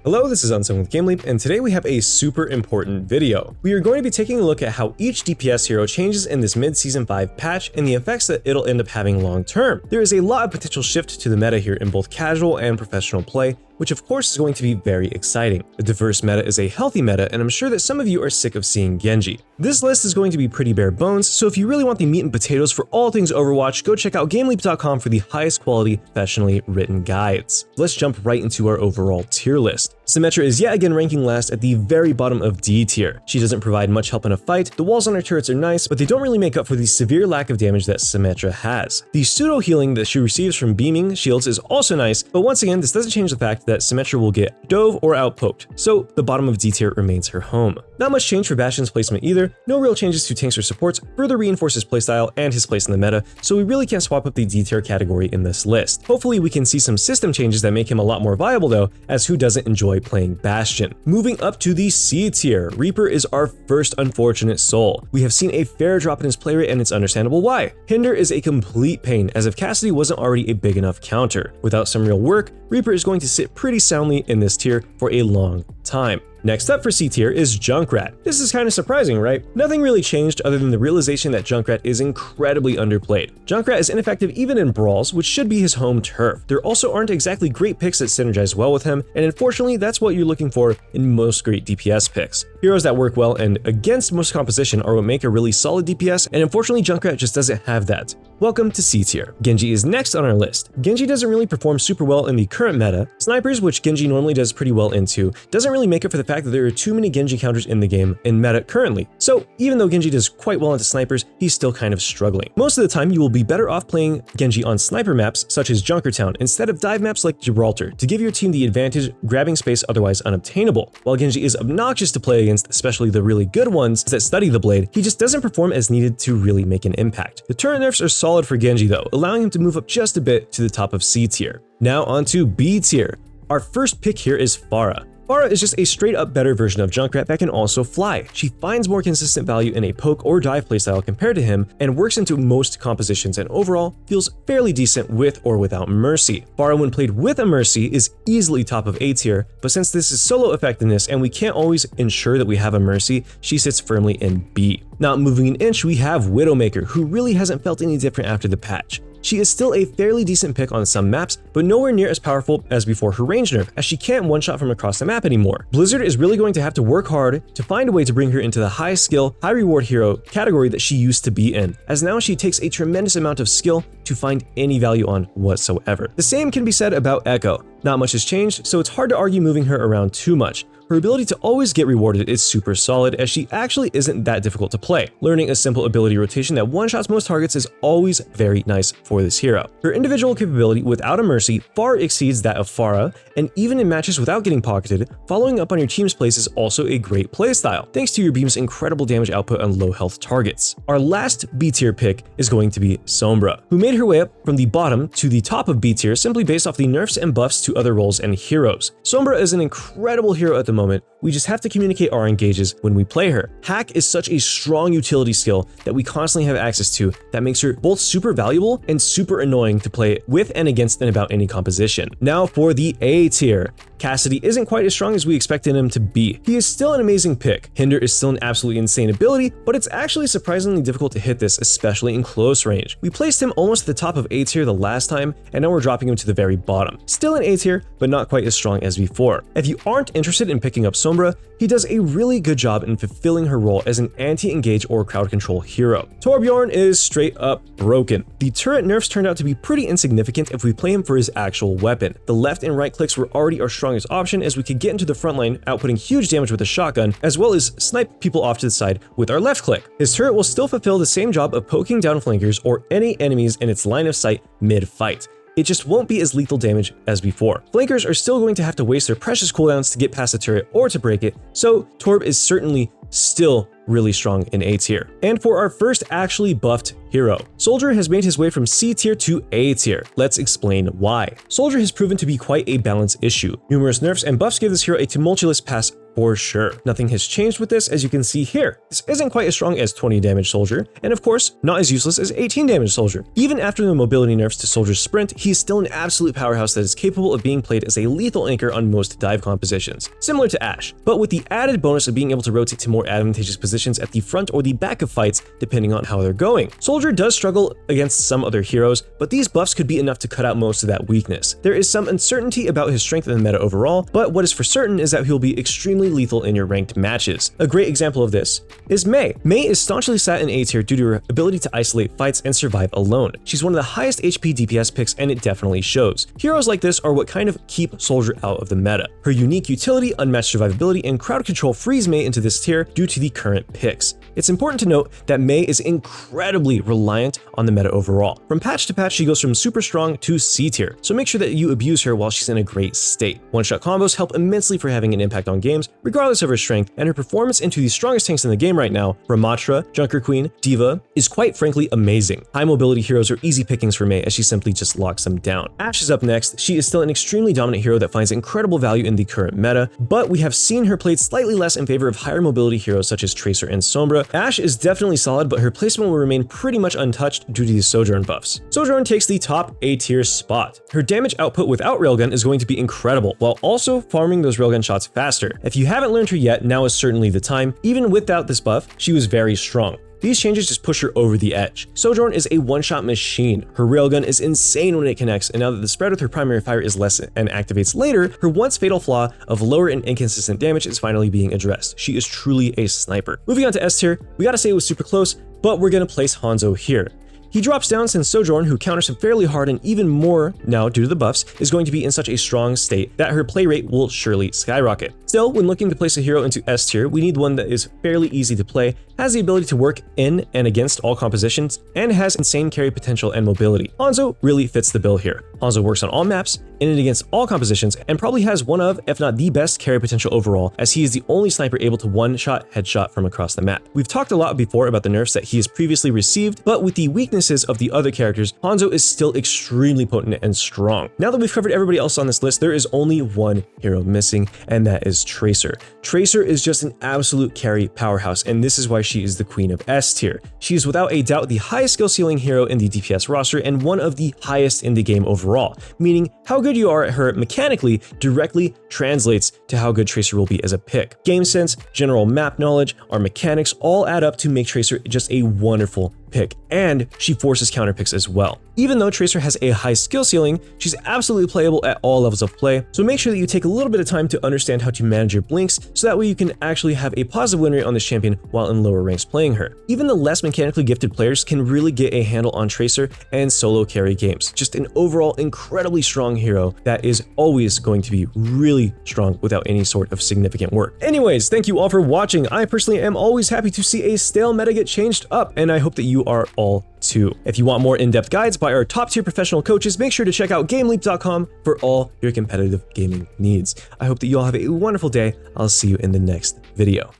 Hello, this is Unsung with GameLeap, and today we have a super important video. We are going to be taking a look at how each DPS hero changes in this mid-season 5 patch and the effects that it'll end up having long term. There is a lot of potential shift to the meta here in both casual and professional play, which of course is going to be very exciting. A diverse meta is a healthy meta, and I'm sure that some of you are sick of seeing Genji. This list is going to be pretty bare bones, so if you really want the meat and potatoes for all things Overwatch, go check out GameLeap.com for the highest quality, professionally written guides. Let's jump right into our overall tier list. Symmetra is yet again ranking last at the very bottom of D tier. She doesn't provide much help in a fight, the walls on her turrets are nice, but they don't really make up for the severe lack of damage that Symmetra has. The pseudo healing that she receives from beaming shields is also nice, but once again, this doesn't change the fact that Symmetra will get dove or outpoked, so the bottom of D tier remains her home. Not much change for Bastion's placement either, no real changes to tanks or supports, further reinforce his playstyle and his place in the meta, so we really can't swap up the D tier category in this list. Hopefully we can see some system changes that make him a lot more viable though, as who doesn't enjoy playing Bastion. Moving up to the C tier, Reaper is our first unfortunate soul. We have seen a fair drop in his play rate and it's understandable why. Hinder is a complete pain, as if Cassidy wasn't already a big enough counter. Without some real work, Reaper is going to sit pretty soundly in this tier for a long time. Next up for C tier is Junkrat. This is kind of surprising, right? Nothing really changed other than the realization that Junkrat is incredibly underplayed. Junkrat is ineffective even in brawls, which should be his home turf. There also aren't exactly great picks that synergize well with him, and unfortunately that's what you're looking for in most great DPS picks. Heroes that work well and against most composition are what make a really solid DPS, and unfortunately Junkrat just doesn't have that. Welcome to C tier. Genji is next on our list. Genji doesn't really perform super well in the current meta. Snipers, which Genji normally does pretty well into, doesn't really make up for the fact that there are too many Genji counters in the game in meta currently. So even though Genji does quite well into snipers, he's still kind of struggling. Most of the time, you will be better off playing Genji on sniper maps such as Junkertown instead of dive maps like Gibraltar to give your team the advantage grabbing space otherwise unobtainable. While Genji is obnoxious to play against, especially the really good ones that study the blade, he just doesn't perform as needed to really make an impact. The turret nerfs are solid for Genji though, allowing him to move up just a bit to the top of C tier. Now on to B tier. Our first pick here is Pharah. Pharah is just a straight up better version of Junkrat that can also fly. She finds more consistent value in a poke or dive playstyle compared to him and works into most compositions and overall feels fairly decent with or without Mercy. Pharah when played with a Mercy is easily top of A tier, but since this is solo effectiveness and we can't always ensure that we have a Mercy, she sits firmly in B. Not moving an inch, we have Widowmaker, who really hasn't felt any different after the patch. She is still a fairly decent pick on some maps, but nowhere near as powerful as before her range nerf, as she can't one-shot from across the map anymore. Blizzard is really going to have to work hard to find a way to bring her into the high skill, high reward hero category that she used to be in, as now she takes a tremendous amount of skill to find any value on whatsoever. The same can be said about Echo. Not much has changed, so it's hard to argue moving her around too much. Her ability to always get rewarded is super solid, as she actually isn't that difficult to play. Learning a simple ability rotation that one-shots most targets is always very nice for this hero. Her individual capability without a Mercy far exceeds that of Pharah, and even in matches without getting pocketed, following up on your team's plays is also a great playstyle, thanks to your beam's incredible damage output on low health targets. Our last B tier pick is going to be Sombra, who made her way up from the bottom to the top of B tier simply based off the nerfs and buffs to other roles and heroes. Sombra is an incredible hero at the moment, we just have to communicate our engages when we play her. Hack is such a strong utility skill that we constantly have access to that makes her both super valuable and super annoying to play with and against in about any composition. Now for the A tier. Cassidy isn't quite as strong as we expected him to be. He is still an amazing pick. Hinder is still an absolutely insane ability, but it's actually surprisingly difficult to hit this, especially in close range. We placed him almost at the top of A tier the last time, and now we're dropping him to the very bottom. Still in A tier, but not quite as strong as before. If you aren't interested in picking up Sombra, he does a really good job in fulfilling her role as an anti-engage or crowd control hero. Torbjorn is straight up broken. The turret nerfs turned out to be pretty insignificant if we play him for his actual weapon. The left and right clicks were already our strongest option, as we could get into the front line outputting huge damage with a shotgun, as well as snipe people off to the side with our left click. His turret will still fulfill the same job of poking down flankers or any enemies in its line of sight mid-fight. It just won't be as lethal damage as before. Flankers are still going to have to waste their precious cooldowns to get past the turret or to break it, so Torb is certainly still really strong in A tier. And for our first actually buffed hero, Soldier has made his way from C tier to A tier. Let's explain why. Soldier has proven to be quite a balance issue. Numerous nerfs and buffs give this hero a tumultuous past for sure. Nothing has changed with this, as you can see here. This isn't quite as strong as 20 damage Soldier, and of course, not as useless as 18 damage Soldier. Even after the mobility nerfs to Soldier's sprint, he's still an absolute powerhouse that is capable of being played as a lethal anchor on most dive compositions, similar to Ashe, but with the added bonus of being able to rotate to more advantageous positions at the front or the back of fights, depending on how they're going. Soldier does struggle against some other heroes, but these buffs could be enough to cut out most of that weakness. There is some uncertainty about his strength in the meta overall, but what is for certain is that he'll be extremely lethal in your ranked matches. A great example of this is Mei. Mei is staunchly sat in A tier due to her ability to isolate fights and survive alone. She's one of the highest HP DPS picks, and it definitely shows. Heroes like this are what kind of keep Soldier out of the meta. Her unique utility, unmatched survivability, and crowd control freeze Mei into this tier due to the current picks. It's important to note that Mei is incredibly reliant on the meta overall. From patch to patch, she goes from super strong to C tier, so make sure that you abuse her while she's in a great state. One-shot combos help immensely for having an impact on games, regardless of her strength, and her performance into the strongest tanks in the game right now, Ramattra, Junker Queen, Diva, is quite frankly amazing. High mobility heroes are easy pickings for Mei as she simply just locks them down. Ashe is up next. She is still an extremely dominant hero that finds incredible value in the current meta, but we have seen her played slightly less in favor of higher mobility heroes such as Tracer and Sombra. Ashe is definitely solid, but her placement will remain pretty much untouched due to the Sojourn buffs. Sojourn takes the top A tier spot. Her damage output without Railgun is going to be incredible, while also farming those Railgun shots faster. If you haven't learned her yet, now is certainly the time. Even without this buff, she was very strong. These changes just push her over the edge. Sojourn is a one-shot machine. Her railgun is insane when it connects, and now that the spread with her primary fire is less and activates later, her once fatal flaw of lower and inconsistent damage is finally being addressed. She is truly a sniper. Moving on to S tier, we gotta say it was super close, but we're gonna place Hanzo here. He drops down since Sojourn, who counters him fairly hard and even more now due to the buffs, is going to be in such a strong state that her play rate will surely skyrocket. Still, when looking to place a hero into S tier, we need one that is fairly easy to play, has the ability to work in and against all compositions, and has insane carry potential and mobility. Hanzo really fits the bill here. Hanzo works on all maps, in and against all compositions, and probably has one of, if not the best carry potential overall, as he is the only sniper able to one-shot headshot from across the map. We've talked a lot before about the nerfs that he has previously received, but with the weaknesses of the other characters, Hanzo is still extremely potent and strong. Now that we've covered everybody else on this list, there is only one hero missing, and that is Tracer. Tracer is just an absolute carry powerhouse, and this is why she is the queen of S tier. She is without a doubt the highest skill ceiling hero in the DPS roster and one of the highest in the game overall, meaning how good you are at her mechanically directly translates to how good Tracer will be as a pick. Game sense, general map knowledge, our mechanics all add up to make Tracer just a wonderful pick, and she forces counter picks as well. Even though Tracer has a high skill ceiling, she's absolutely playable at all levels of play, so make sure that you take a little bit of time to understand how to manage your blinks so that way you can actually have a positive win rate on this champion while in lower ranks playing her. Even the less mechanically gifted players can really get a handle on Tracer and solo carry games. Just an overall incredibly strong hero that is always going to be really strong without any sort of significant work. Anyways, thank you all for watching. I personally am always happy to see a stale meta get changed up, and I hope that you are all too. If you want more in-depth guides by our top-tier professional coaches, make sure to check out GameLeap.com for all your competitive gaming needs. I hope that you all have a wonderful day. I'll see you in the next video.